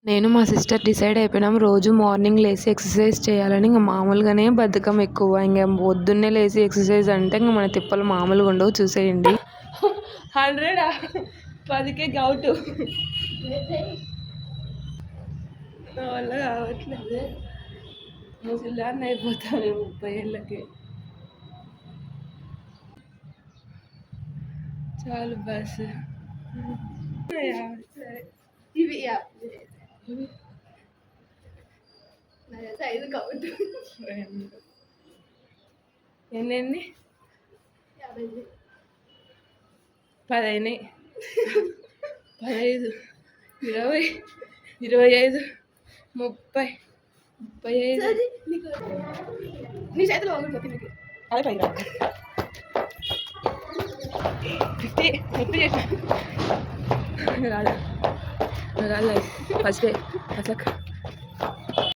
నేను మా sister decide అయిపోయినాం రోజు మార్నింగ్ లేచి ఎక్సర్సైజ్ చేయాలని. ఇంకా మామూలుగానే బద్ధకం ఎక్కువ, ఇంకా పొద్దున్నే లేచి ఎక్సర్సైజ్ అంటే ఇంకా మన తిప్పలు మామూలుగా ఉండవు. చూసేయండి. 100 10కే గౌటు నా వల్ల కావట్లేదు. ముసలిదాన్ని అయిపోతాను 30 ఏళ్ళకి. చాలు బస్. ఇవి 5 కౌంట్. ఎన్ని 10 అయినాయి. 15 20 25 30 35. నీ చేతిలో బాగుంటుంది. అదే 50 చేసిన రాదా ఫస్ట్ డే అసలు